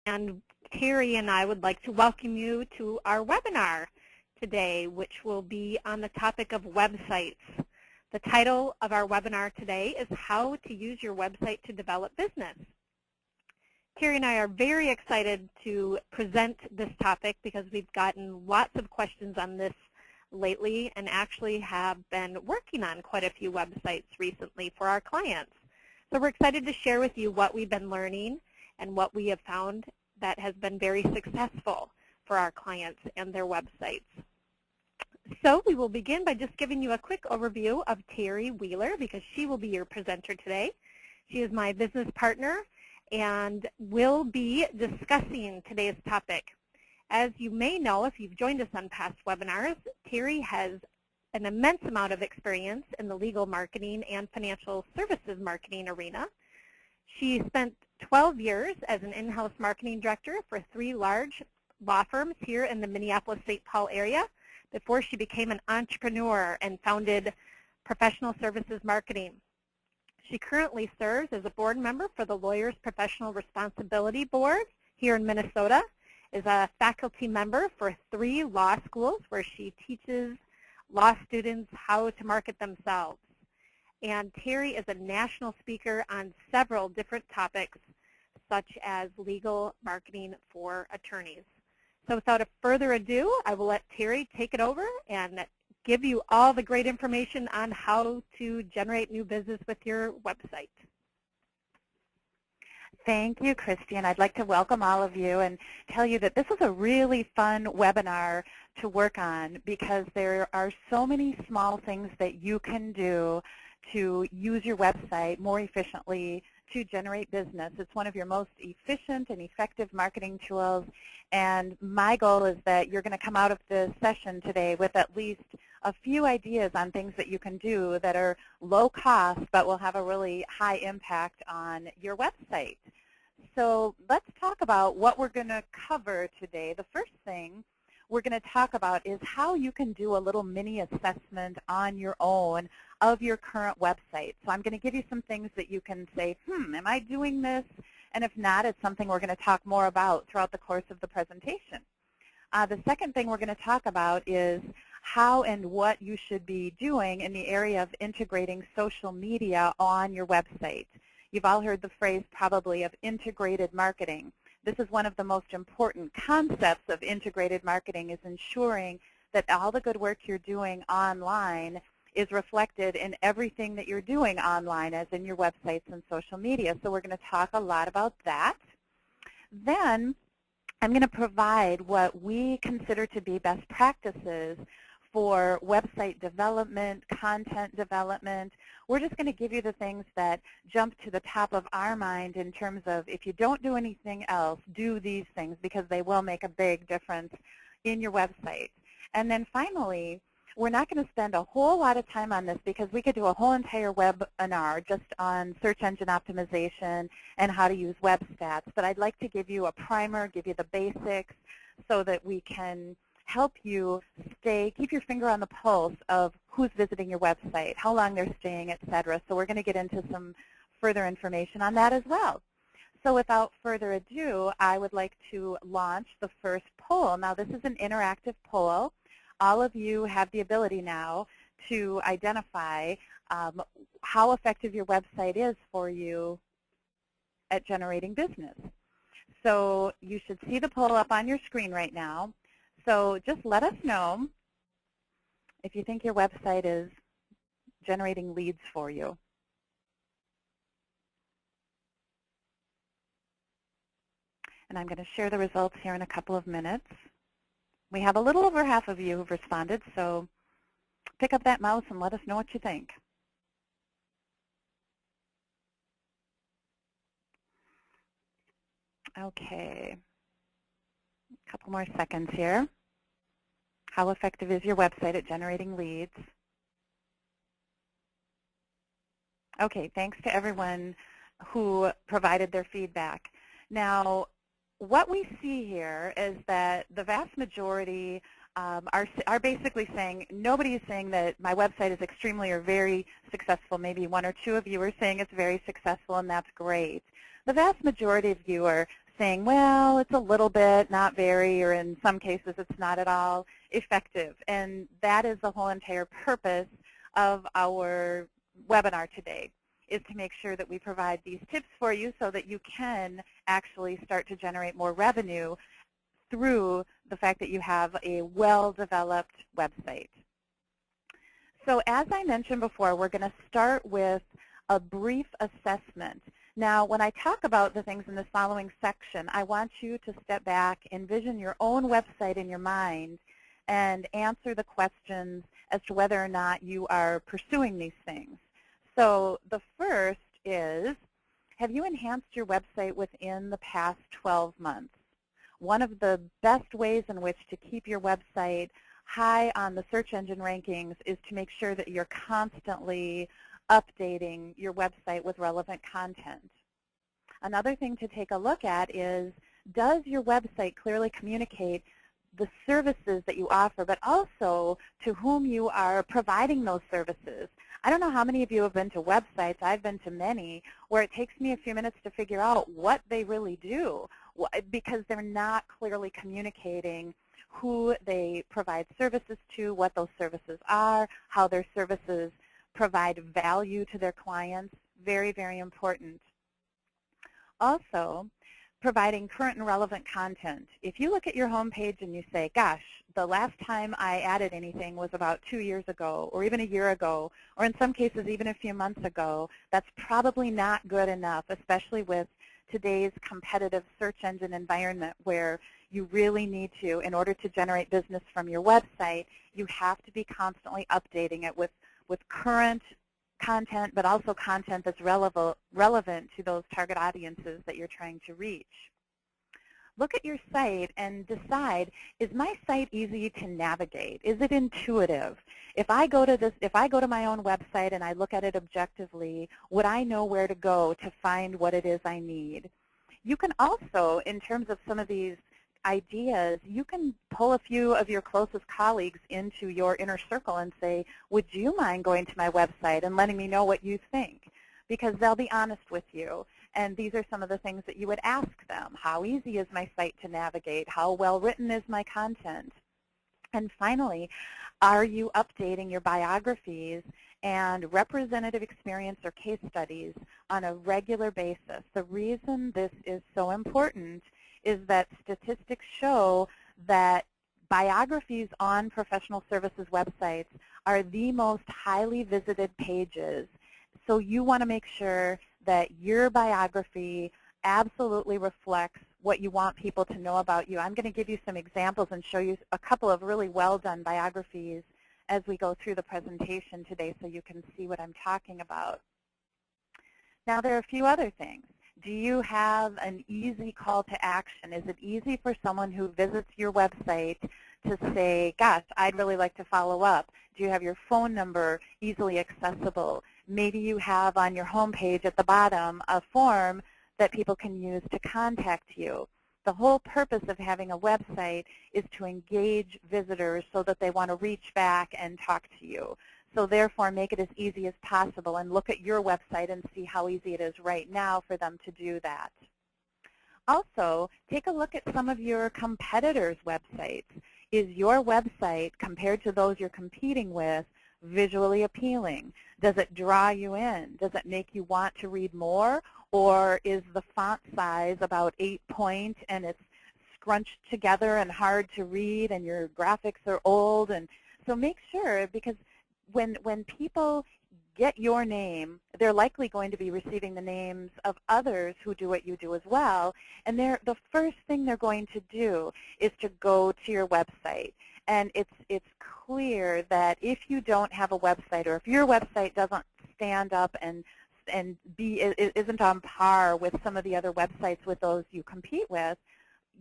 And Terry and I would like to welcome you to our webinar today, which will be on the topic of websites. The title of our webinar today is How to Use Your Website to Develop Business. Terry and I are very excited to present this topic because we've gotten lots of questions on this lately and actually have been working on quite a few websites recently for our clients. So we're excited to share with you what we've been learning and what we have found that has been very successful for our clients and their websites. So we will begin by just giving you a quick overview of Terry Wheeler because she will be your presenter today. She is my business partner and will be discussing today's topic. As you may know, if you've joined us on past webinars, Terry has an immense amount of experience in the legal marketing and financial services marketing arena. She spent 12 years as an in-house marketing director for 3 large law firms here in the Minneapolis-St. Paul area before she became an entrepreneur and founded Professional Services Marketing. She currently serves as a board member for the Lawyers Professional Responsibility Board here in Minnesota, is a faculty member for 3 law schools where she teaches law students how to market themselves. And Terry is a national speaker on several different topics, such as legal marketing for attorneys. So without further ado, I will let Terry take it over and give you all the great information on how to generate new business with your website. Thank you, Christy, and I'd like to welcome all of you and tell you that this was a really fun webinar to work on because there are so many small things that you can do to use your website more efficiently to generate business. It's one of your most efficient and effective marketing tools, and my goal is that you're going to come out of the session today with at least a few ideas on things that you can do that are low cost but will have a really high impact on your website. So let's talk about what we're going to cover today. The first thing we're going to talk about is how you can do a little mini assessment on your own of your current website. So I'm going to give you some things that you can say, am I doing this? And if not, it's something we're going to talk more about throughout the course of the presentation. The second thing we're going to talk about is how and what you should be doing in the area of integrating social media on your website. You've all heard the phrase probably of integrated marketing. This is one of the most important concepts of integrated marketing, is ensuring that all the good work you're doing online is reflected in everything that you're doing online, as in your websites and social media. So we're going to talk a lot about that. Then I'm going to provide what we consider to be best practices for website development, content development. We're just going to give you the things that jump to the top of our mind in terms of, if you don't do anything else, do these things because they will make a big difference in your website. And then finally, we're not going to spend a whole lot of time on this because we could do a whole entire webinar just on search engine optimization and how to use web stats. But I'd like to give you a primer, give you the basics so that we can help you keep your finger on the pulse of who's visiting your website, how long they're staying, etc. So we're going to get into some further information on that as well. So without further ado, I would like to launch the first poll. Now this is an interactive poll. All of you have the ability now to identify how effective your website is for you at generating business. So you should see the poll up on your screen right now. So just let us know if you think your website is generating leads for you. And I'm going to share the results here in a couple of minutes. We have a little over half of you who've responded, so pick up that mouse and let us know what you think. Okay, a couple more seconds here. How effective is your website at generating leads? Okay, thanks to everyone who provided their feedback. Now, what we see here is that the vast majority are basically saying, nobody is saying that my website is extremely or very successful. Maybe 1 or 2 of you are saying it's very successful, and that's great. The vast majority of you are saying, well, it's a little bit, not very, or in some cases it's not at all effective. And that is the whole entire purpose of our webinar today, is to make sure that we provide these tips for you so that you can actually start to generate more revenue through the fact that you have a well-developed website. So as I mentioned before, we're going to start with a brief assessment. Now, when I talk about the things in this following section, I want you to step back, envision your own website in your mind, and answer the questions as to whether or not you are pursuing these things. So the first is, have you enhanced your website within the past 12 months? One of the best ways in which to keep your website high on the search engine rankings is to make sure that you're constantly updating your website with relevant content. Another thing to take a look at is, does your website clearly communicate the services that you offer, but also to whom you are providing those services? I don't know how many of you have been to websites, I've been to many, where it takes me a few minutes to figure out what they really do, because they're not clearly communicating who they provide services to, what those services are, how their services provide value to their clients. Very, very important. Also, providing current and relevant content. If you look at your home page and you say, gosh, the last time I added anything was about 2 years ago, or even a year ago, or in some cases even a few months ago, that's probably not good enough, especially with today's competitive search engine environment, where you really need to, in order to generate business from your website, you have to be constantly updating it with current content, but also content that's relevant to those target audiences that you're trying to reach. Look at your site and decide, is my site easy to navigate? Is it intuitive? If I go to my own website and I look at it objectively, would I know where to go to find what it is I need? You can also, in terms of some of these ideas, you can pull a few of your closest colleagues into your inner circle and say, would you mind going to my website and letting me know what you think? Because they'll be honest with you. And these are some of the things that you would ask them. How easy is my site to navigate? How well written is my content? And finally, are you updating your biographies and representative experience or case studies on a regular basis? The reason this is so important is that statistics show that biographies on professional services websites are the most highly visited pages. So you want to make sure that your biography absolutely reflects what you want people to know about you. I'm going to give you some examples and show you a couple of really well-done biographies as we go through the presentation today, so you can see what I'm talking about. Now, there are a few other things. Do you have an easy call to action? Is it easy for someone who visits your website to say, gosh, I'd really like to follow up? Do you have your phone number easily accessible? Maybe you have on your home page at the bottom a form that people can use to contact you. The whole purpose of having a website is to engage visitors so that they want to reach back and talk to you. So therefore, make it as easy as possible and look at your website and see how easy it is right now for them to do that. Also, take a look at some of your competitors' websites. Is your website, compared to those you're competing with, visually appealing? Does it draw you in? Does it make you want to read more? Or is the font size about 8-point and it's scrunched together and hard to read and your graphics are old? And so make sure, because when people get your name, they're likely going to be receiving the names of others who do what you do as well. And the first thing they're going to do is to go to your website. And it's clear that if you don't have a website, or if your website doesn't stand up and isn't on par with some of the other websites with those you compete with,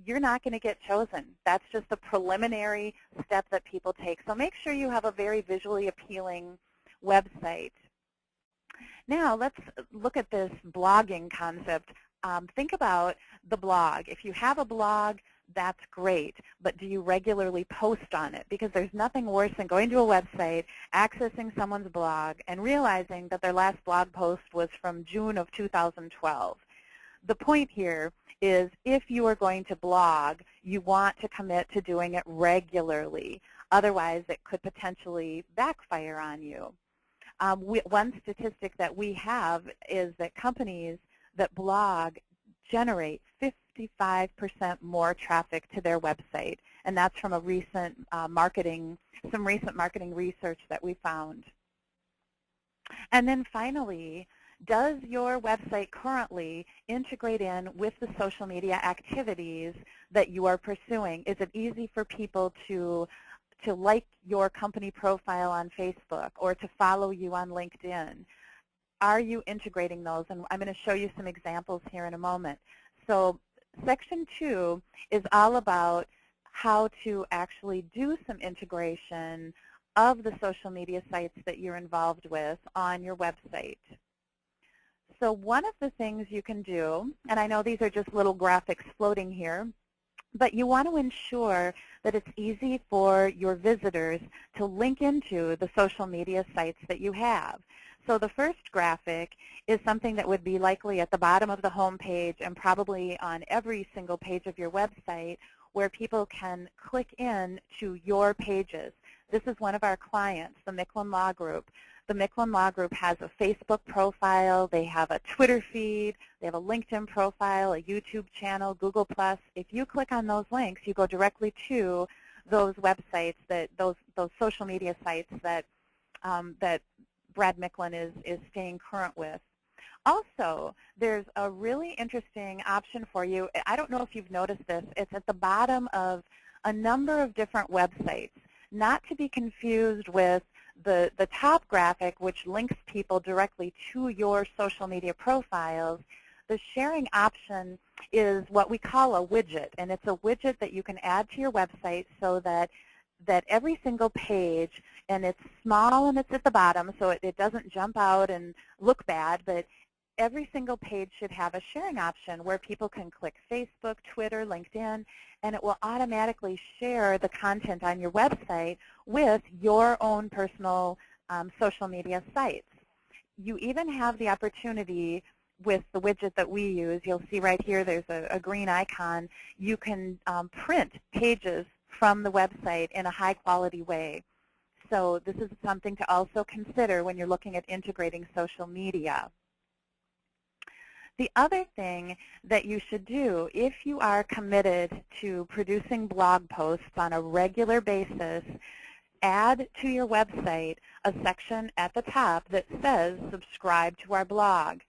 you're not going to get chosen. That's just a preliminary step that people take. So make sure you have a very visually appealing website. Now let's look at this blogging concept. Think about the blog. If you have a blog, that's great, but do you regularly post on it? Because there's nothing worse than going to a website, accessing someone's blog, and realizing that their last blog post was from June of 2012. the point here is if you are going to blog, you want to commit to doing it regularly. Otherwise, it could potentially backfire on you. One statistic that we have is that companies that blog generate 55% more traffic to their website, and that's from a recent some recent marketing research that we found. And then finally, does your website currently integrate in with the social media activities that you are pursuing? Is it easy for people to like your company profile on Facebook or to follow you on LinkedIn? Are you integrating those? And I'm going to show you some examples here in a moment. So section 2 is all about how to actually do some integration of the social media sites that you're involved with on your website. So one of the things you can do, and I know these are just little graphics floating here, but you want to ensure that it's easy for your visitors to link into the social media sites that you have. So the first graphic is something that would be likely at the bottom of the home page and probably on every single page of your website, where people can click in to your pages. This is one of our clients, the Micklin Law Group. The Micklin Law Group has a Facebook profile, they have a Twitter feed, they have a LinkedIn profile, a YouTube channel, Google+. If you click on those links, you go directly to those websites, those social media sites that Brad Micklin is staying current with. Also, there's a really interesting option for you. I don't know if you've noticed this. It's at the bottom of a number of different websites, not to be confused with the top graphic, which links people directly to your social media profiles. The sharing option is what we call a widget, and it's a widget that you can add to your website so that every single page, and it's small and it's at the bottom, so it doesn't jump out and look bad, but every single page should have a sharing option where people can click Facebook, Twitter, LinkedIn, and it will automatically share the content on your website with your own personal social media sites. You even have the opportunity with the widget that we use. You'll see right here there's a green icon. You can print pages from the website in a high-quality way. So this is something to also consider when you're looking at integrating social media. The other thing that you should do, if you are committed to producing blog posts on a regular basis, add to your website a section at the top that says subscribe to our blog.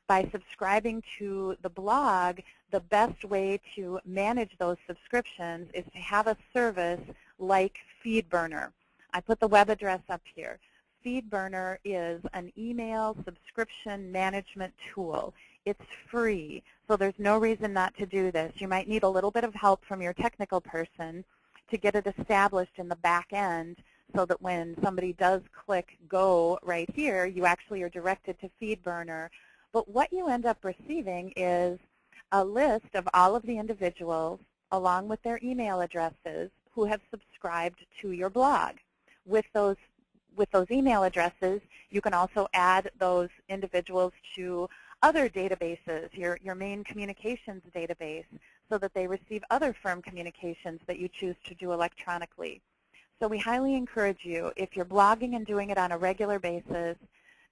By subscribing to the blog, the best way to manage those subscriptions is to have a service like FeedBurner. I put the web address up here. FeedBurner is an email subscription management tool. It's free, so there's no reason not to do this. You might need a little bit of help from your technical person to get it established in the back end so that when somebody does click go right here, you actually are directed to FeedBurner. But what you end up receiving is a list of all of the individuals along with their email addresses who have subscribed to your blog. With those email addresses, you can also add those individuals to other databases, your main communications database, so that they receive other firm communications that you choose to do electronically. So we highly encourage you, if you're blogging and doing it on a regular basis,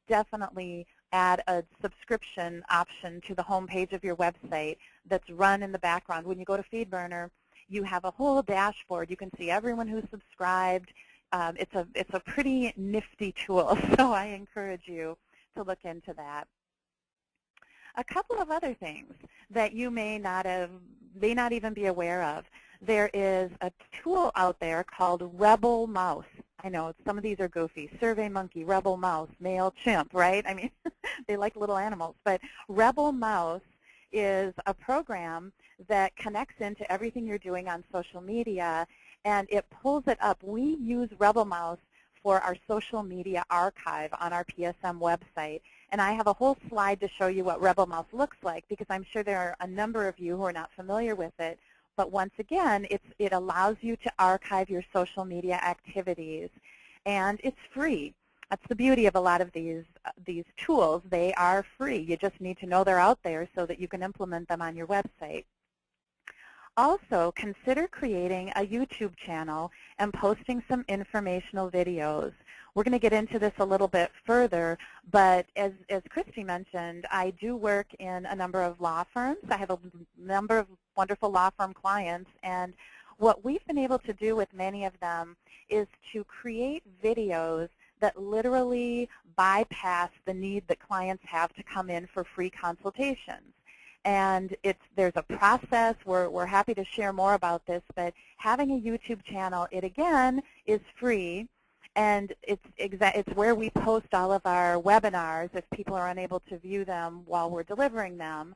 definitely add a subscription option to the home page of your website that's run in the background. When you go to FeedBurner, you have a whole dashboard. You can see everyone who's subscribed. It's a pretty nifty tool, so I encourage you to look into that. A couple of other things that you may not even be aware of. There is a tool out there called Rebel Mouse. I know some of these are goofy. SurveyMonkey, Rebel Mouse, MailChimp, right? I mean, they like little animals. But Rebel Mouse is a program that connects into everything you're doing on social media, and it pulls it up. We use Rebel Mouse for our social media archive on our PSM website. And I have a whole slide to show you what Rebel Mouse looks like, because I'm sure there are a number of you who are not familiar with it. But once again, it allows you to archive your social media activities, and it's free. That's the beauty of a lot of these tools. They are free. You just need to know they're out there so that you can implement them on your website. Also, consider creating a YouTube channel and posting some informational videos. We're going to get into this a little bit further, but as Christy mentioned, I do work in a number of law firms. I have a number of wonderful law firm clients, and what we've been able to do with many of them is to create videos that literally bypass the need that clients have to come in for free consultations. And there's a process. We're happy to share more about this, but having a YouTube channel, it again is free, and it's where we post all of our webinars if people are unable to view them while we're delivering them.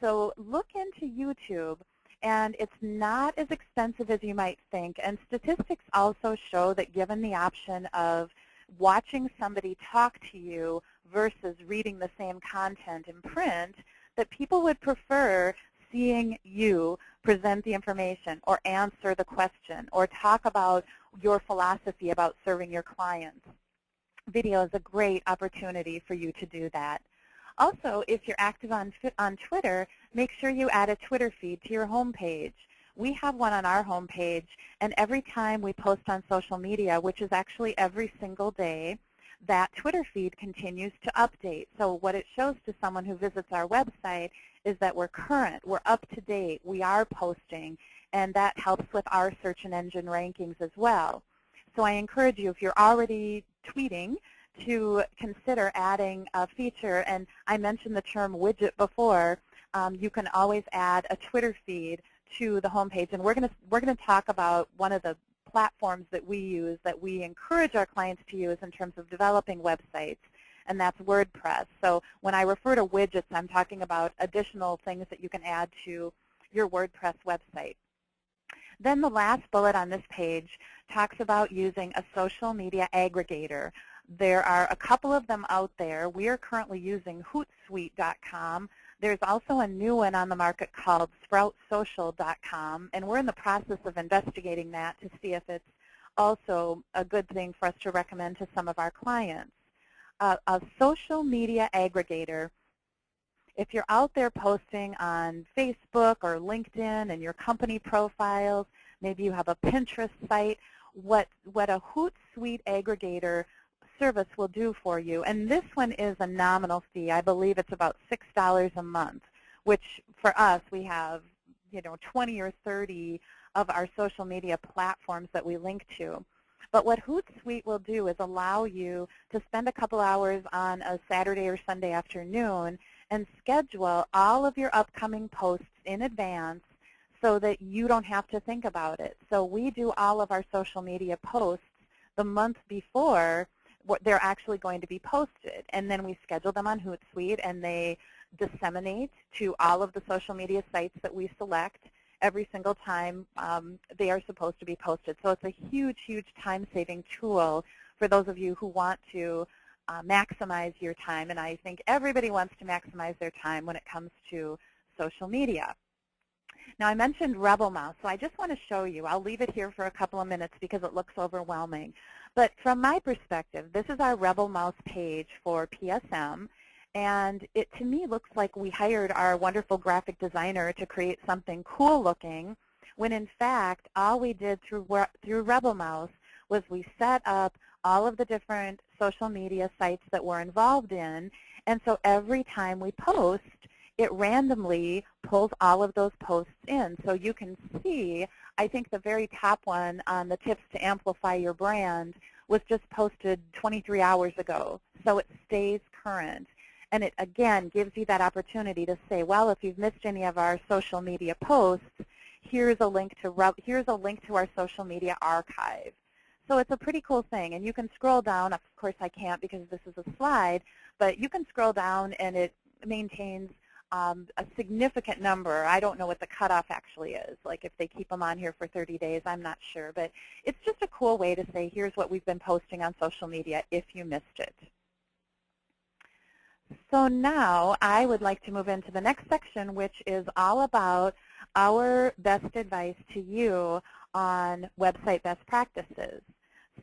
So look into YouTube, and it's not as expensive as you might think. And statistics also show that given the option of watching somebody talk to you versus reading the same content in print, that people would prefer seeing you present the information or answer the question or talk about your philosophy about serving your clients. Video is a great opportunity for you to do that. Also, if you're active on Twitter, make sure you add a Twitter feed to your home page. We have one on our home page, and every time we post on social media, which is actually every single day, that Twitter feed continues to update. So what it shows to someone who visits our website is that we're current, we're up to date, we are posting, and that helps with our search and engine rankings as well. So I encourage you, if you're already tweeting, to consider adding a feature. And I mentioned the term widget before. You can always add a Twitter feed to the homepage, and we're going to talk about one of the platforms that we use, that we encourage our clients to use in terms of developing websites, and that's WordPress. So when I refer to widgets, I'm talking about additional things that you can add to your WordPress website. Then the last bullet on this page talks about using a social media aggregator. There are a couple of them out there. We are currently using Hootsuite.com. There's also a new one on the market called SproutSocial.com, and we're in the process of investigating that to see if it's also a good thing for us to recommend to some of our clients. A social media aggregator, if you're out there posting on Facebook or LinkedIn and your company profiles, maybe you have a Pinterest site, what a Hootsuite aggregator service will do for you, and this one is a nominal fee. I believe it's about $6 a month, which for us, we have 20 or 30 of our social media platforms that we link to. But what Hootsuite will do is allow you to spend a couple hours on a Saturday or Sunday afternoon and schedule all of your upcoming posts in advance so that you don't have to think about it. So we do all of our social media posts the month before they're actually going to be posted, and then we schedule them on Hootsuite, and they disseminate to all of the social media sites that we select every single time they are supposed to be posted. So it's a huge, huge time-saving tool for those of you who want to maximize your time, and I think everybody wants to maximize their time when it comes to social media. Now, I mentioned Rebel Mouse, so I just want to show you. I'll leave it here for a couple of minutes because it looks overwhelming. But from my perspective, this is our Rebel Mouse page for PSM, and it, to me, looks like we hired our wonderful graphic designer to create something cool looking, when in fact, all we did through Rebel Mouse was we set up all of the different social media sites that we're involved in, and so every time we post, it randomly pulls all of those posts in. So you can see, I think the very top one on the tips to amplify your brand was just posted 23 hours ago. So it stays current. And it, again, gives you that opportunity to say, well, if you've missed any of our social media posts, here's a link to our social media archive. So it's a pretty cool thing. And you can scroll down. Of course, I can't because this is a slide. But you can scroll down, and it maintains a significant number. I don't know what the cutoff actually is. Like if they keep them on here for 30 days, I'm not sure. But it's just a cool way to say, here's what we've been posting on social media if you missed it. So now I would like to move into the next section, which is all about our best advice to you on website best practices.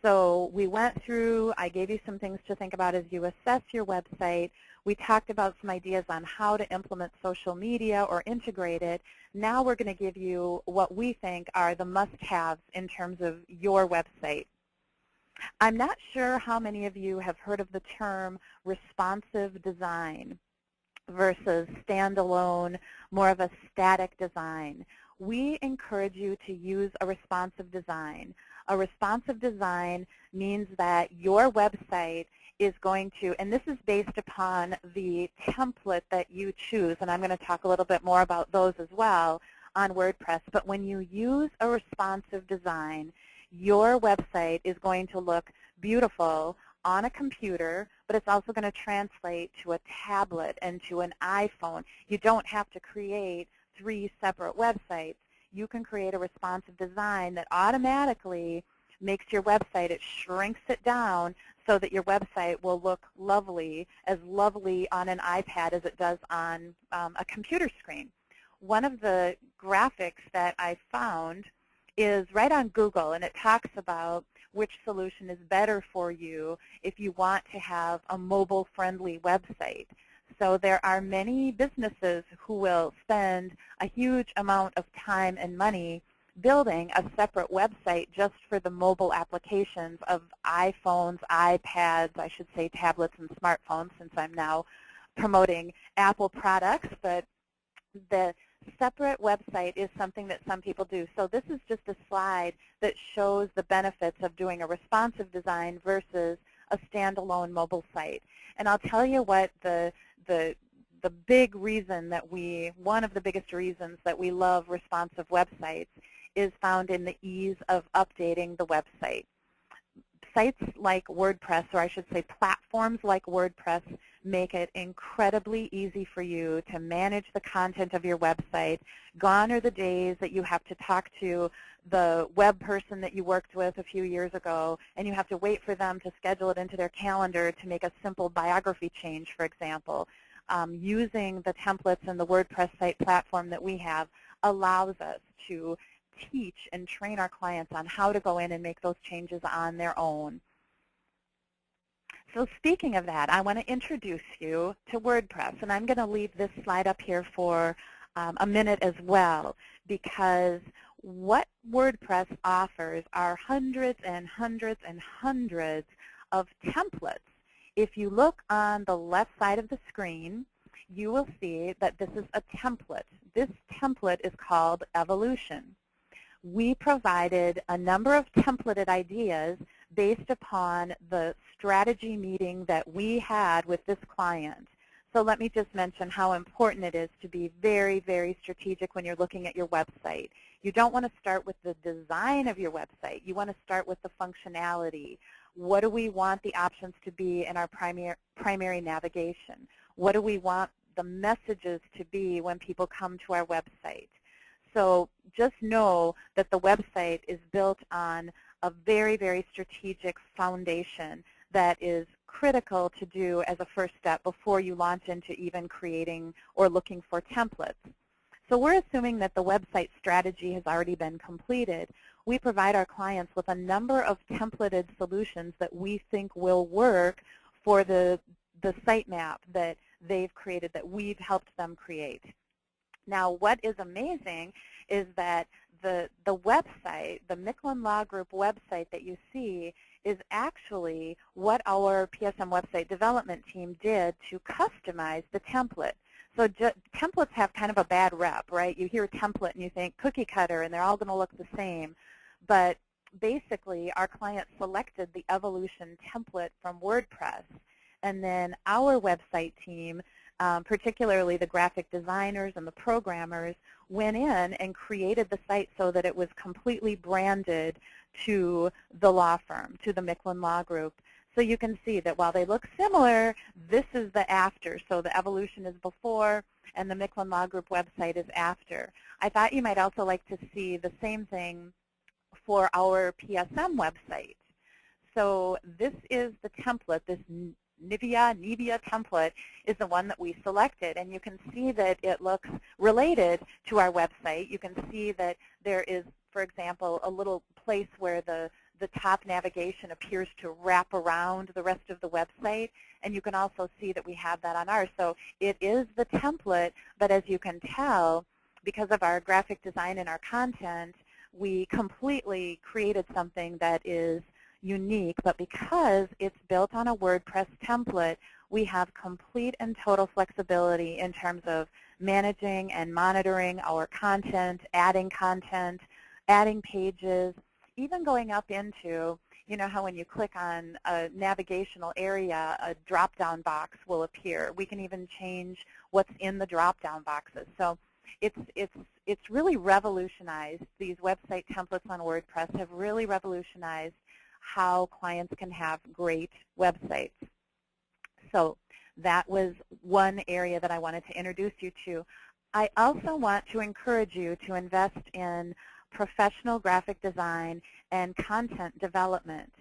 So we went through, I gave you some things to think about as you assess your website. We talked about some ideas on how to implement social media or integrate it. Now we're going to give you what we think are the must-haves in terms of your website. I'm not sure how many of you have heard of the term responsive design versus standalone, more of a static design. We encourage you to use a responsive design. A responsive design means that your website is going to, and this is based upon the template that you choose, and I'm going to talk a little bit more about those as well on WordPress, but when you use a responsive design, your website is going to look beautiful on a computer, but it's also going to translate to a tablet and to an iPhone. You don't have to create 3 separate websites. You can create a responsive design that automatically makes your website, it shrinks it down so that your website will look lovely on an iPad as it does on a computer screen. One of the graphics that I found is right on Google, and it talks about which solution is better for you if you want to have a mobile-friendly website. So there are many businesses who will spend a huge amount of time and money building a separate website just for the mobile applications of iPhones, iPads, I should say tablets and smartphones, since I'm now promoting Apple products, but the separate website is something that some people do. So this is just a slide that shows the benefits of doing a responsive design versus a standalone mobile site. And I'll tell you what the big reason that one of the biggest reasons that we love responsive websites is found in the ease of updating the website. Sites like WordPress, or I should say platforms like WordPress, make it incredibly easy for you to manage the content of your website. Gone are the days that you have to talk to the web person that you worked with a few years ago, and you have to wait for them to schedule it into their calendar to make a simple biography change, for example. Using the templates and the WordPress site platform that we have allows us to teach and train our clients on how to go in and make those changes on their own. So speaking of that, I want to introduce you to WordPress, and I'm going to leave this slide up here for a minute as well, because what WordPress offers are hundreds and hundreds and hundreds of templates. If you look on the left side of the screen, you will see that this is a template. This template is called Evolution. We provided a number of templated ideas based upon the strategy meeting that we had with this client. So let me just mention how important it is to be very, very strategic when you're looking at your website. You don't want to start with the design of your website. You want to start with the functionality. What do we want the options to be in our primary navigation? What do we want the messages to be when people come to our website? So just know that the website is built on a very, very strategic foundation that is critical to do as a first step before you launch into even creating or looking for templates. So we're assuming that the website strategy has already been completed. We provide our clients with a number of templated solutions that we think will work for the sitemap that they've created, that we've helped them create. Now, what is amazing is that the website, the Micklin Law Group website that you see, is actually what our PSM website development team did to customize the template. So templates have kind of a bad rep, right? You hear template and you think cookie cutter and they're all going to look the same. But basically, our client selected the Evolution template from WordPress. And then our website team, particularly the graphic designers and the programmers, went in and created the site so that it was completely branded to the law firm, to the Micklin Law Group. So you can see that while they look similar, this is the after. So the Evolution is before, and the Micklin Law Group website is after. I thought you might also like to see the same thing for our PSM website. So this is the template, this Nivea template is the one that we selected, and you can see that it looks related to our website. You can see that there is, for example, a little place where the the top navigation appears to wrap around the rest of the website, and you can also see that we have that on ours. So it is the template, but as you can tell, because of our graphic design and our content, we completely created something that is unique, but because it's built on a WordPress template, we have complete and total flexibility in terms of managing and monitoring our content, adding pages, even going up into, you know how when you click on a navigational area, a drop-down box will appear. We can even change what's in the drop-down boxes. So it's really revolutionized. These website templates on WordPress have really revolutionized how clients can have great websites. So that was one area that I wanted to introduce you to. I also want to encourage you to invest in professional graphic design and content development,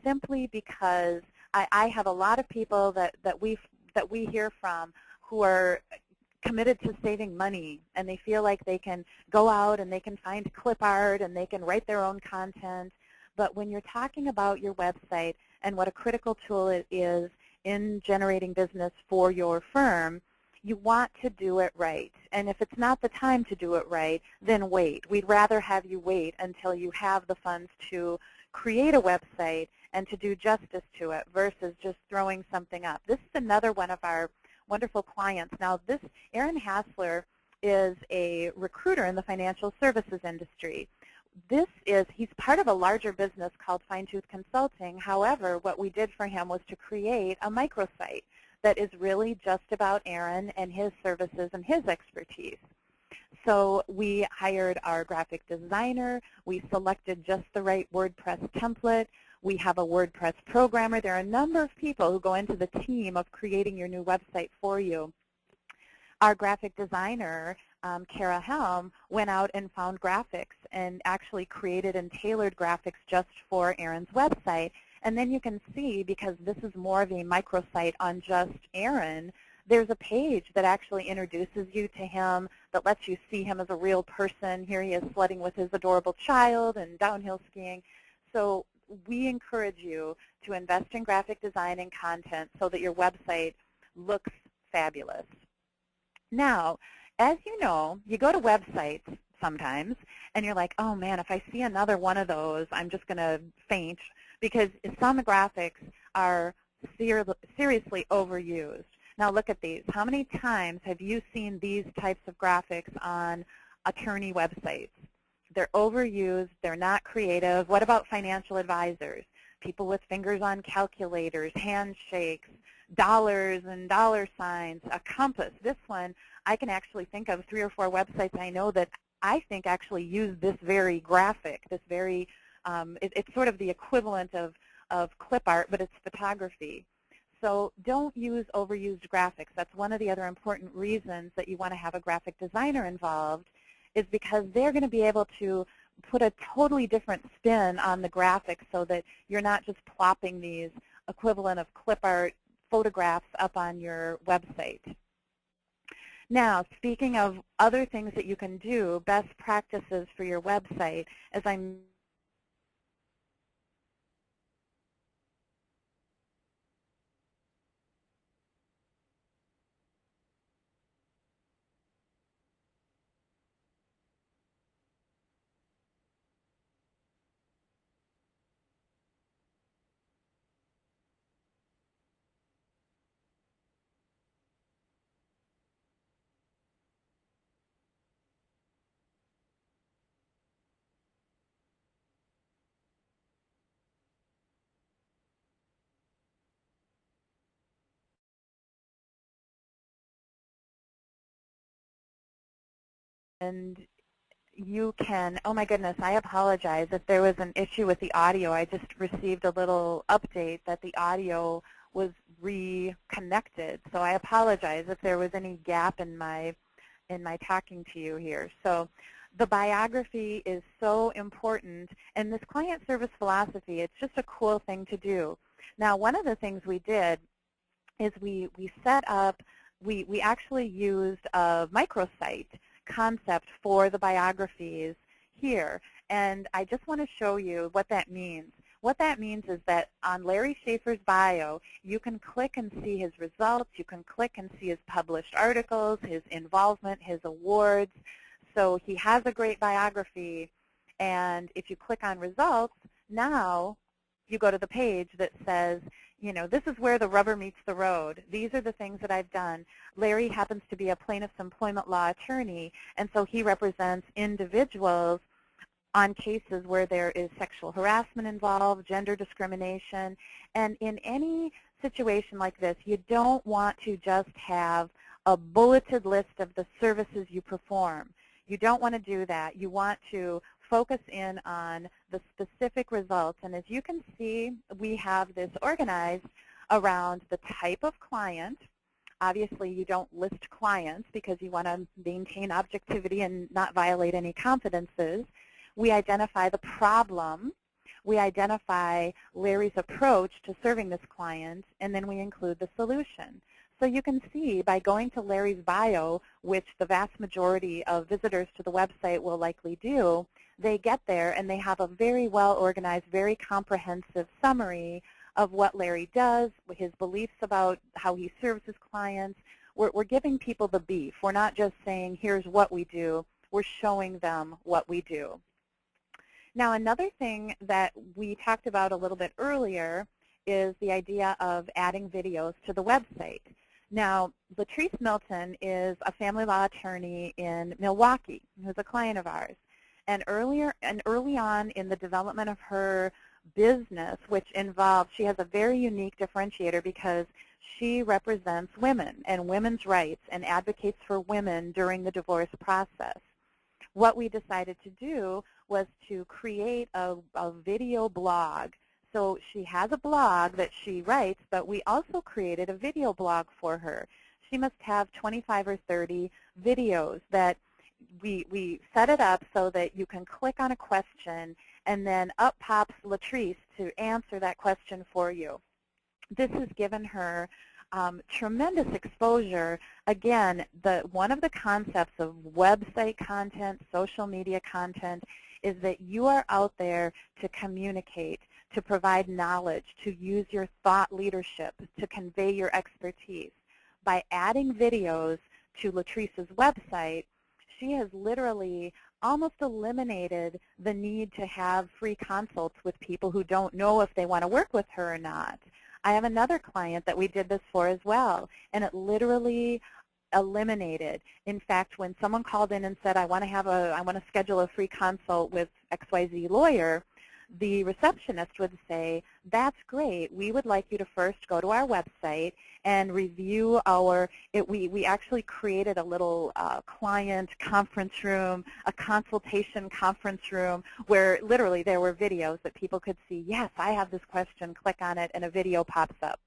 simply because I have a lot of people that we hear from who are committed to saving money, and they feel like they can go out and they can find clip art and they can write their own content. But when you're talking about your website and what a critical tool it is in generating business for your firm, you want to do it right. And if it's not the time to do it right, then wait. We'd rather have you wait until you have the funds to create a website and to do justice to it versus just throwing something up. This is another one of our wonderful clients. Now, Aaron Hassler is a recruiter in the financial services industry. He's part of a larger business called Fine Tooth Consulting. However, what we did for him was to create a microsite that is really just about Aaron and his services and his expertise. So we hired our graphic designer. We selected just the right WordPress template. We have a WordPress programmer. There are a number of people who go into the team of creating your new website for you. Our graphic designer, Kara Helm, went out and found graphics and actually created and tailored graphics just for Aaron's website. And then you can see, because this is more of a microsite on just Aaron, there's a page that actually introduces you to him, that lets you see him as a real person. Here he is sledding with his adorable child and downhill skiing. So we encourage you to invest in graphic design and content so that your website looks fabulous. Now, as you know, you go to websites sometimes, and you're like, oh man, if I see another one of those, I'm just going to faint, because some graphics are seriously overused. Now look at these. How many times have you seen these types of graphics on attorney websites? They're overused. They're not creative. What about financial advisors? People with fingers on calculators, handshakes, dollars and dollar signs, a compass. This one, I can actually think of 3 or 4 websites I know that I think actually use this very graphic, this very, it's sort of the equivalent of clip art, but it's photography. So don't use overused graphics. That's one of the other important reasons that you want to have a graphic designer involved, is because they're going to be able to put a totally different spin on the graphics so that you're not just plopping these equivalent of clip art photographs up on your website. Now, speaking of other things that you can do, best practices for your website, as I'm and you can, oh my goodness, I apologize if there was an issue with the audio. I just received a little update that the audio was reconnected. So I apologize if there was any gap in my talking to you here. So the biography is so important, and this client service philosophy, it's just a cool thing to do. Now, one of the things we did is we set up, we actually used a microsite concept for the biographies here. And I just want to show you what that means. What that means is that on Larry Schaefer's bio, you can click and see his results. You can click and see his published articles, his involvement, his awards. So he has a great biography. And if you click on results, now you go to the page that says, you know, this is where the rubber meets the road. These are the things that I've done. Larry happens to be a plaintiff's employment law attorney, and so he represents individuals on cases where there is sexual harassment involved, gender discrimination. And in any situation like this, you don't want to just have a bulleted list of the services you perform. You don't want to do that. You want to focus in on the specific results. And as you can see, we have this organized around the type of client. Obviously, you don't list clients because you want to maintain objectivity and not violate any confidences. We identify the problem. We identify Larry's approach to serving this client, and then we include the solution. So you can see by going to Larry's bio, which the vast majority of visitors to the website will likely do, they get there and they have a very well-organized, very comprehensive summary of what Larry does, his beliefs about how he serves his clients. We're giving people the beef. We're not just saying, here's what we do. We're showing them what we do. Now, another thing that we talked about a little bit earlier is the idea of adding videos to the website. Now, Latrice Milton is a family law attorney in Milwaukee who's a client of ours. And early on in the development of her business, which involves, she has a very unique differentiator because she represents women and women's rights and advocates for women during the divorce process. What we decided to do was to create a video blog. So she has a blog that she writes, but we also created a video blog for her. She must have 25 or 30 videos that we set it up so that you can click on a question and then up pops Latrice to answer that question for you. This has given her tremendous exposure. Again, one of the concepts of website content, social media content, is that you are out there to communicate, to provide knowledge, to use your thought leadership, to convey your expertise. By adding videos to Latrice's website, she has literally almost eliminated the need to have free consults with people who don't know if they want to work with her or not. I have another client that we did this for as well, and it literally eliminated. In fact, when someone called in and said, I want to schedule a free consult with XYZ lawyer, the receptionist would say, that's great. We would like you to first go to our website and review we actually created a little client conference room, a consultation conference room, where literally there were videos that people could see, yes, I have this question, click on it, and a video pops up.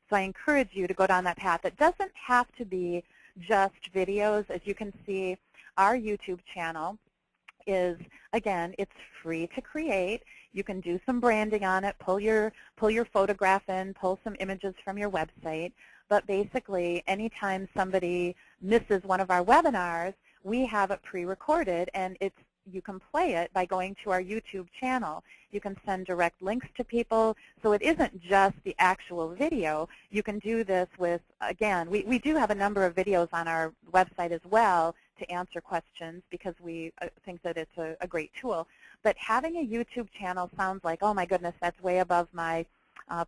So I encourage you to go down that path. It doesn't have to be just videos. As you can see, our YouTube channel is, again, it's free to create. You can do some branding on it, pull your photograph in, pull some images from your website. But basically, anytime somebody misses one of our webinars, we have it pre-recorded, and you can play it by going to our YouTube channel. You can send direct links to people, so it isn't just the actual video. You can do this with, again, we do have a number of videos on our website as well to answer questions because we think that it's a great tool. But having a YouTube channel sounds like, oh my goodness, that's way above my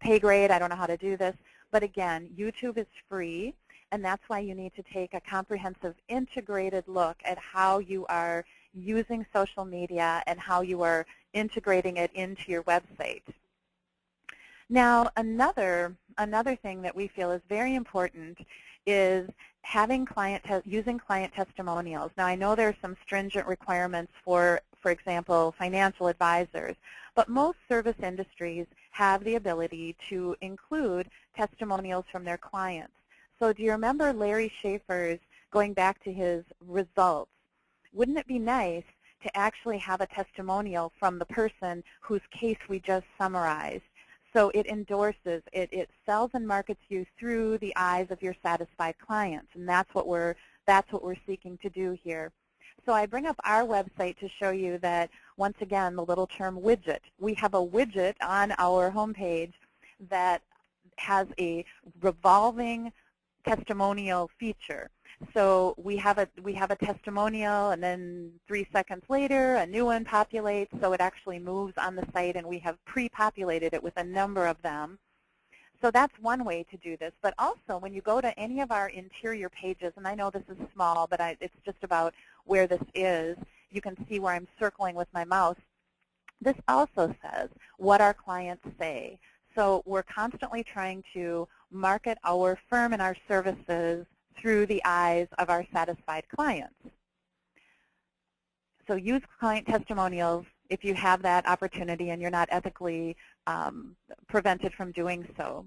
pay grade, I don't know how to do this. But again, YouTube is free, and that's why you need to take a comprehensive, integrated look at how you are using social media and how you are integrating it into your website. Now, another thing that we feel is very important is using client testimonials. Now, I know there are some stringent requirements for example, financial advisors, but most service industries have the ability to include testimonials from their clients. So do you remember Larry Schaefer's, going back to his results, wouldn't it be nice to actually have a testimonial from the person whose case we just summarized? So it endorses, it sells and markets you through the eyes of your satisfied clients, and that's what we're seeking to do here. So I bring up our website to show you that, once again, the little term widget. We have a widget on our homepage that has a revolving testimonial feature. So we have a testimonial, and then 3 seconds later a new one populates, so it actually moves on the site, and we have pre-populated it with a number of them. So that's one way to do this. But also, when you go to any of our interior pages, and I know this is small, but it's just about where this is, you can see where I'm circling with my mouse. This also says what our clients say. So we're constantly trying to market our firm and our services through the eyes of our satisfied clients. So use client testimonials if you have that opportunity and you're not ethically prevented from doing so.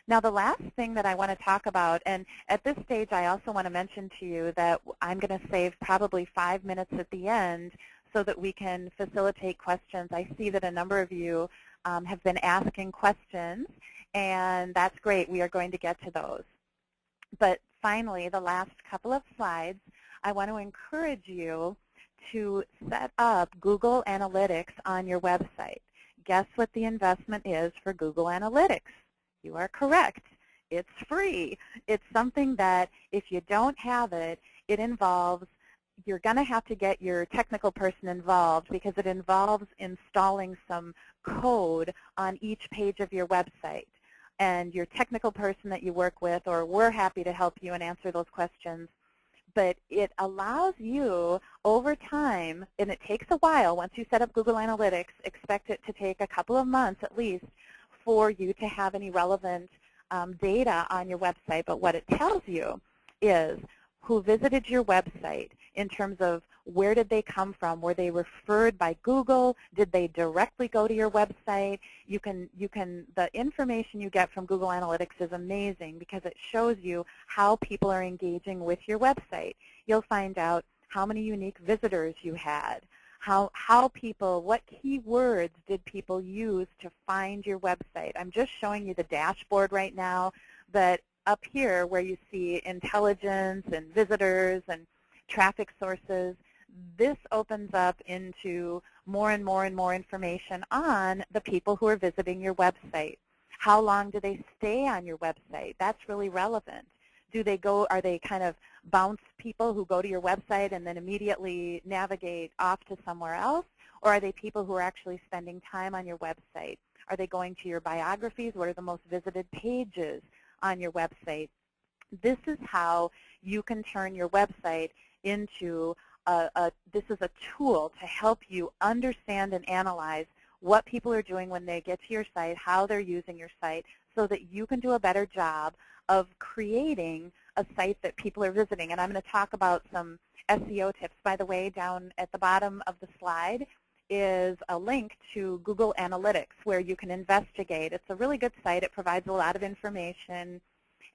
Now, the last thing that I want to talk about, and at this stage I also want to mention to you that I'm going to save probably 5 minutes at the end so that we can facilitate questions. I see that a number of you have been asking questions, and that's great. We are going to get to those. But finally, the last couple of slides, I want to encourage you to set up Google Analytics on your website. Guess what the investment is for Google Analytics? You are correct. It's free. It's something that if you don't have it, it involves, you're going to have to get your technical person involved because it involves installing some code on each page of your website. And your technical person that you work with, or we're happy to help you and answer those questions. But it allows you over time, and it takes a while. Once you set up Google Analytics, expect it to take a couple of months at least for you to have any relevant data on your website. But what it tells you is who visited your website in terms of where did they come from? Were they referred by Google? Did they directly go to your website? The information you get from Google Analytics is amazing because it shows you how people are engaging with your website. You'll find out how many unique visitors you had, what keywords did people use to find your website. I'm just showing you the dashboard right now, but up here where you see intelligence and visitors and traffic sources, this opens up into more and more and more information on the people who are visiting your website. How long do they stay on your website? That's really relevant. Are they kind of bounce people who go to your website and then immediately navigate off to somewhere else? Or are they people who are actually spending time on your website? Are they going to your biographies? What are the most visited pages on your website? This is how you can turn your website into this is a tool to help you understand and analyze what people are doing when they get to your site, how they're using your site, so that you can do a better job of creating a site that people are visiting. And I'm going to talk about some SEO tips. By the way, down at the bottom of the slide is a link to Google Analytics where you can investigate. It's a really good site. It provides a lot of information.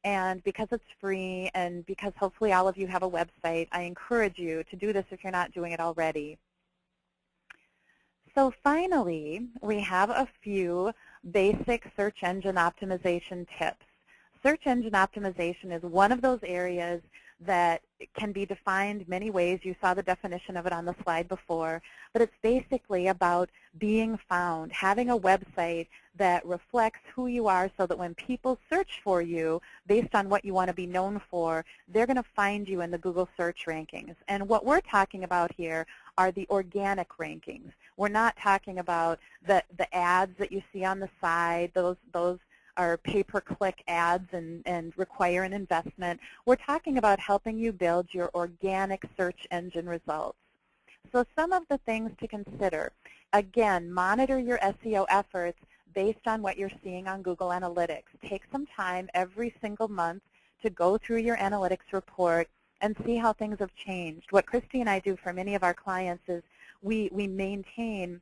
And because it's free and because hopefully all of you have a website, I encourage you to do this if you're not doing it already. So finally, we have a few basic search engine optimization tips. Search engine optimization is one of those areas that can be defined many ways. You saw the definition of it on the slide before, but it's basically about being found, having a website that reflects who you are so that when people search for you based on what you want to be known for, they're going to find you in the Google search rankings. And what we're talking about here are the organic rankings. We're not talking about the ads that you see on the side. Those are pay-per-click ads and require an investment. We're talking about helping you build your organic search engine results. So some of the things to consider. Again, monitor your SEO efforts based on what you're seeing on Google Analytics. Take some time every single month to go through your analytics report and see how things have changed. What Christy and I do for many of our clients is we maintain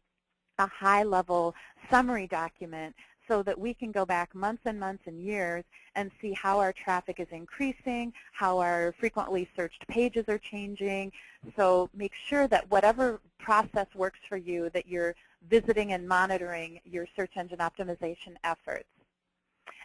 a high-level summary document so that we can go back months and months and years and see how our traffic is increasing, how our frequently searched pages are changing. So make sure that whatever process works for you, that you're visiting and monitoring your search engine optimization efforts.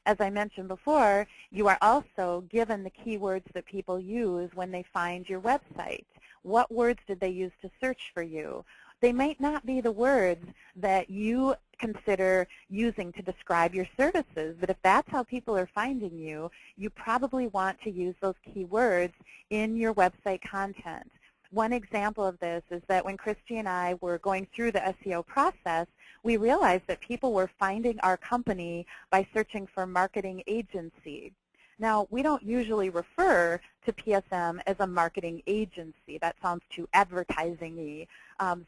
As I mentioned before, you are also given the keywords that people use when they find your website. What words did they use to search for you? They might not be the words that you consider using to describe your services, but if that's how people are finding you, you probably want to use those keywords in your website content. One example of this is that when Christy and I were going through the SEO process, we realized that people were finding our company by searching for marketing agency. Now, we don't usually refer to PSM as a marketing agency. That sounds too advertising-y.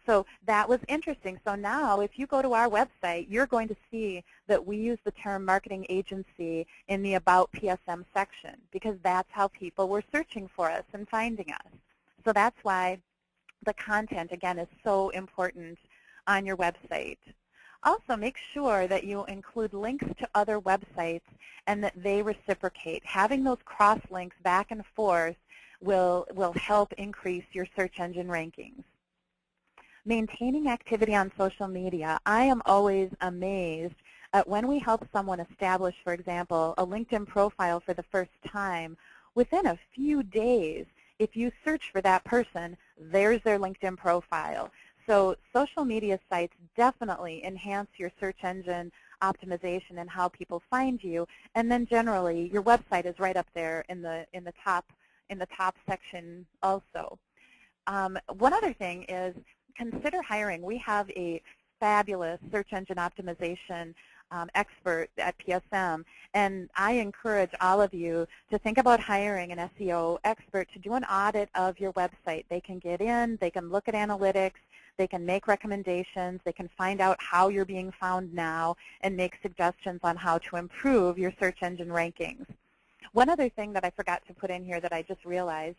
So that was interesting. So now, if you go to our website, you're going to see that we use the term marketing agency in the About PSM section because that's how people were searching for us and finding us. So that's why the content, again, is so important on your website. Also, make sure that you include links to other websites and that they reciprocate. Having those cross links back and forth will help increase your search engine rankings. Maintaining activity on social media. I am always amazed at when we help someone establish, for example, a LinkedIn profile for the first time. Within a few days, if you search for that person, there's their LinkedIn profile. So social media sites definitely enhance your search engine optimization and how people find you. And then generally, your website is right up there in the top section also. One other thing is consider hiring. We have a fabulous search engine optimization expert at PSM, and I encourage all of you to think about hiring an SEO expert to do an audit of your website. They can get in, they can look at analytics, they can make recommendations, they can find out how you're being found now, and make suggestions on how to improve your search engine rankings. One other thing that I forgot to put in here that I just realized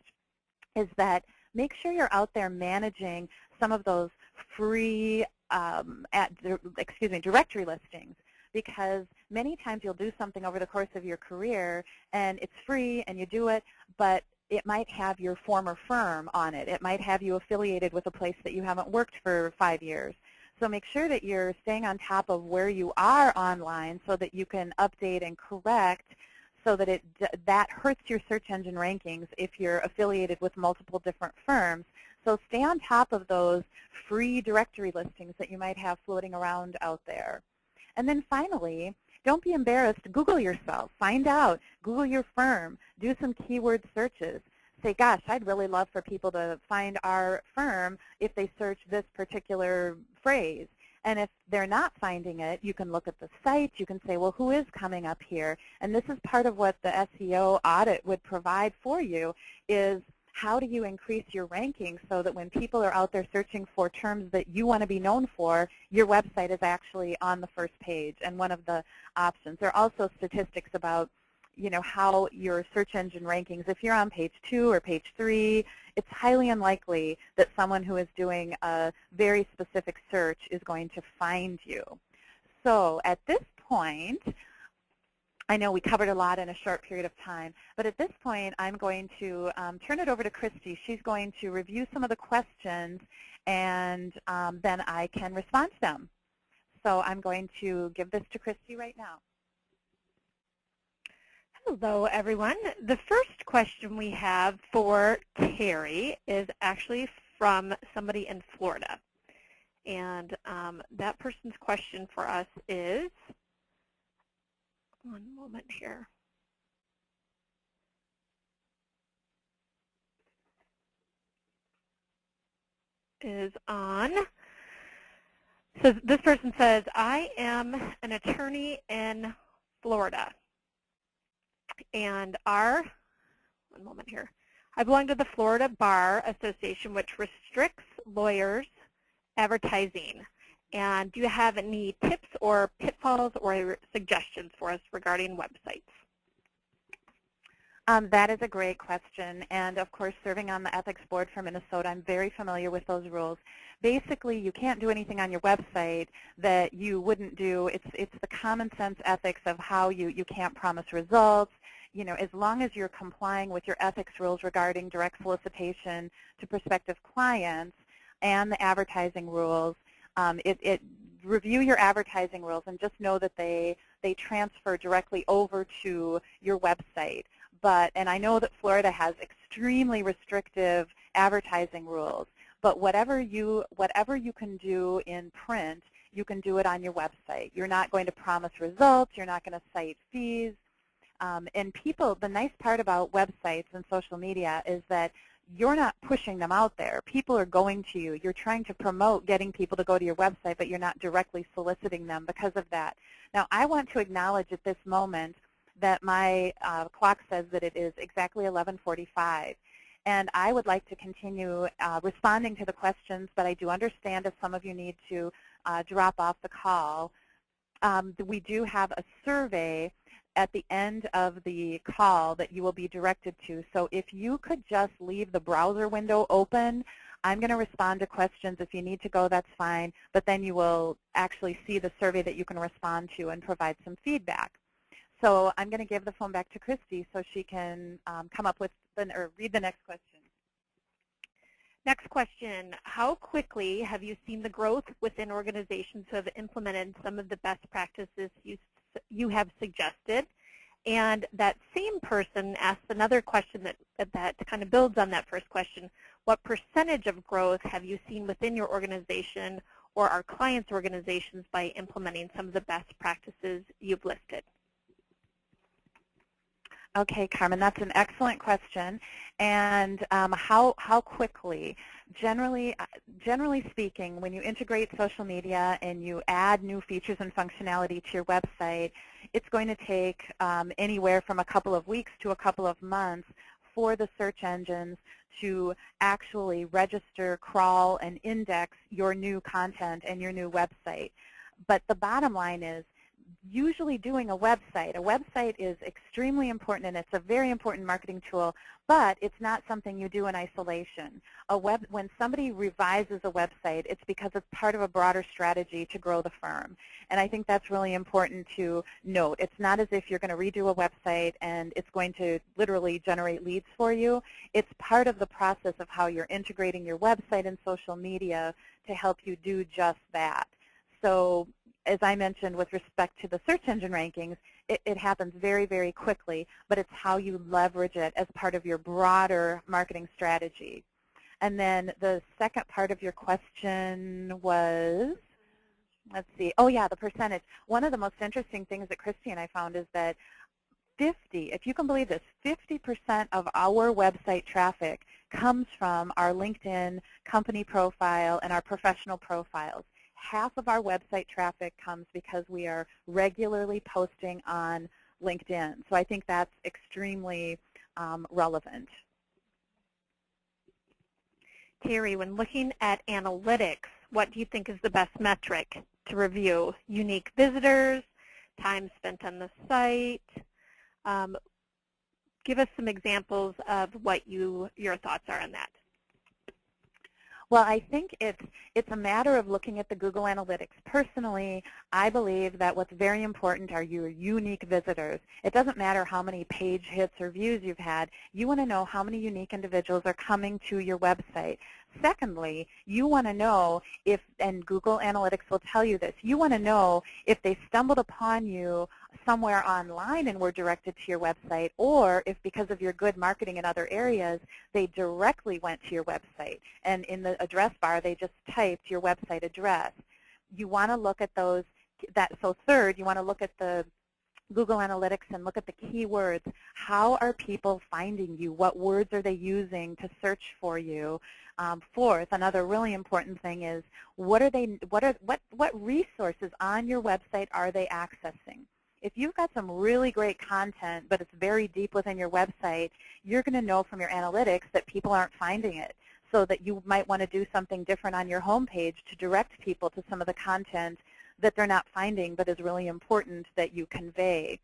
is that make sure you're out there managing some of those free directory listings, because many times you'll do something over the course of your career and it's free and you do it, but it might have your former firm on it. It might have you affiliated with a place that you haven't worked for 5 years. So make sure that you're staying on top of where you are online so that you can update and correct so that that hurts your search engine rankings if you're affiliated with multiple different firms. So stay on top of those free directory listings that you might have floating around out there. And then finally, don't be embarrassed. Google yourself. Find out. Google your firm. Do some keyword searches. Say, gosh, I'd really love for people to find our firm if they search this particular phrase. And if they're not finding it, you can look at the site. You can say, well, who is coming up here? And this is part of what the SEO audit would provide for you is how do you increase your rankings so that when people are out there searching for terms that you want to be known for, your website is actually on the first page and one of the options. There are also statistics about how your search engine rankings, if you're on page 2 or page 3, it's highly unlikely that someone who is doing a very specific search is going to find you. So at this point, I know we covered a lot in a short period of time, but at this point I'm going to turn it over to Christy. She's going to review some of the questions and then I can respond to them. So I'm going to give this to Christy right now. Hello, everyone. The first question we have for Terry is actually from somebody in Florida. And that person's question for us is, one moment here. Is on. So this person says, I am an attorney in Florida. And one moment here, I belong to the Florida Bar Association, which restricts lawyers' advertising. And do you have any tips or pitfalls or suggestions for us regarding websites? That is a great question. And of course, serving on the ethics board for Minnesota, I'm very familiar with those rules. Basically, you can't do anything on your website that you wouldn't do. It's the common sense ethics of how you can't promise results. As long as you're complying with your ethics rules regarding direct solicitation to prospective clients and the advertising rules, review your advertising rules and just know that they transfer directly over to your website. And I know that Florida has extremely restrictive advertising rules. But whatever you can do in print, you can do it on your website. You're not going to promise results. You're not going to cite fees. And people, the nice part about websites and social media is that you're not pushing them out there. People are going to you. You're trying to promote getting people to go to your website, but you're not directly soliciting them because of that. Now, I want to acknowledge at this moment that my clock says that it is exactly 11:45. And I would like to continue responding to the questions, but I do understand if some of you need to drop off the call. We do have a survey at the end of the call that you will be directed to. So if you could just leave the browser window open, I'm going to respond to questions. If you need to go, that's fine. But then you will actually see the survey that you can respond to and provide some feedback. So I'm going to give the phone back to Christy so she can come up with or read the next question. Next question, how quickly have you seen the growth within organizations who have implemented some of the best practices you have suggested? And that same person asked another question that kind of builds on that first question. What percentage of growth have you seen within your organization or our clients' organizations by implementing some of the best practices you've listed? Okay, Carmen, that's an excellent question. And how quickly? Generally speaking, when you integrate social media and you add new features and functionality to your website, it's going to take anywhere from a couple of weeks to a couple of months for the search engines to actually register, crawl, and index your new content and your new website. But the bottom line is, usually doing a website is extremely important, and it's a very important marketing tool, but it's not something you do in isolation. When somebody revises a website, it's because it's part of a broader strategy to grow the firm. And I think that's really important to note. It's not as if you're going to redo a website and it's going to literally generate leads for you. It's part of the process of how you're integrating your website and social media to help you do just that. So, as I mentioned with respect to the search engine rankings, it happens very, very quickly, but it's how you leverage it as part of your broader marketing strategy. And then the second part of your question was, let's see, oh yeah, the percentage. One of the most interesting things that Christy and I found is that 50, if you can believe this, 50% of our website traffic comes from our LinkedIn company profile and our professional profiles. Half of our website traffic comes because we are regularly posting on LinkedIn. So I think that's extremely relevant. Terry, when looking at analytics, what do you think is the best metric to review? Unique visitors, time spent on the site? Give us some examples of what your thoughts are on that. Well, I think it's a matter of looking at the Google Analytics. Personally, I believe that what's very important are your unique visitors. It doesn't matter how many page hits or views you've had. You want to know how many unique individuals are coming to your website. Secondly, you want to know if, and Google Analytics will tell you this, you want to know if they stumbled upon you somewhere online and were directed to your website, or if because of your good marketing in other areas, they directly went to your website. And in the address bar, they just typed your website address. You want to look at those, so third, you want to look at the Google Analytics and look at the keywords. How are people finding you? What words are they using to search for you? Fourth, another really important thing is what resources on your website are they accessing? If you've got some really great content, but it's very deep within your website, you're going to know from your analytics that people aren't finding it, so that you might want to do something different on your homepage to direct people to some of the content that they're not finding but is really important that you convey.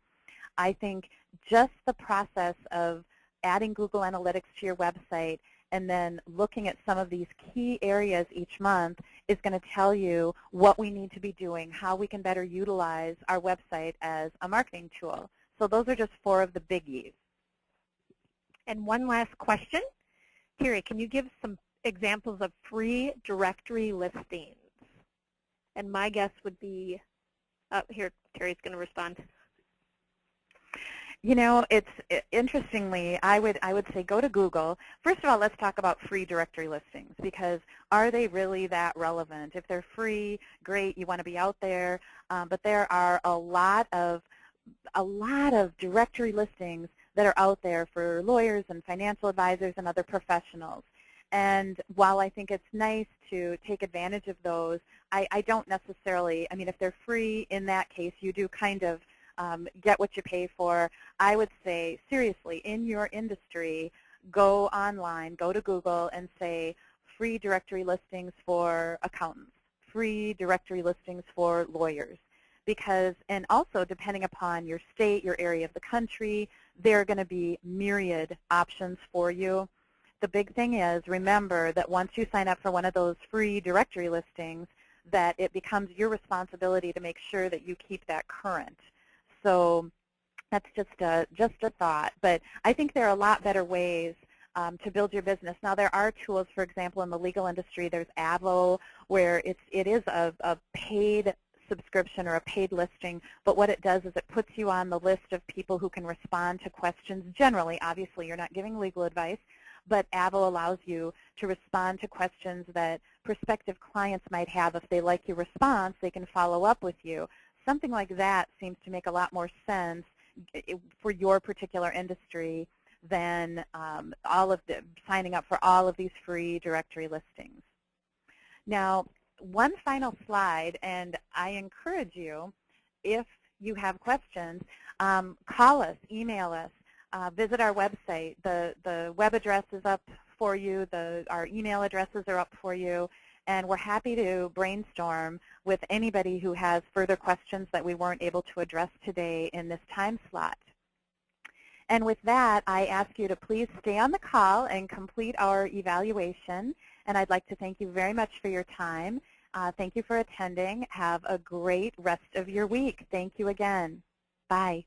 I think just the process of adding Google Analytics to your website and then looking at some of these key areas each month is going to tell you what we need to be doing, how we can better utilize our website as a marketing tool. So those are just 4 of the biggies. And one last question. Terry, can you give some examples of free directory listings? And my guess would be, here, Terry's going to respond. You know, interestingly, I would say go to Google. First of all, let's talk about free directory listings, because are they really that relevant? If they're free, great, you want to be out there, but there are a lot of directory listings that are out there for lawyers and financial advisors and other professionals. And while I think it's nice to take advantage of those, I don't necessarily, I mean, if they're free, in that case, you do kind of get what you pay for. I would say, seriously, in your industry, go online, go to Google and say free directory listings for accountants, free directory listings for lawyers. Because, and also depending upon your state, your area of the country, there are going to be myriad options for you. The big thing is, remember that once you sign up for one of those free directory listings, that it becomes your responsibility to make sure that you keep that current. So that's just a thought. But I think there are a lot better ways to build your business. Now, there are tools, for example, in the legal industry. There's Avo, where it is a paid subscription or a paid listing, but what it does is it puts you on the list of people who can respond to questions. Generally, obviously, you're not giving legal advice, but Avo allows you to respond to questions that prospective clients might have. If they like your response, they can follow up with you. Something like that seems to make a lot more sense for your particular industry than signing up for all of these free directory listings. Now, one final slide, and I encourage you, if you have questions, call us, email us, visit our website. The web address is up for you. Our email addresses are up for you. And we're happy to brainstorm with anybody who has further questions that we weren't able to address today in this time slot. And with that, I ask you to please stay on the call and complete our evaluation. And I'd like to thank you very much for your time. Thank you for attending. Have a great rest of your week. Thank you again. Bye.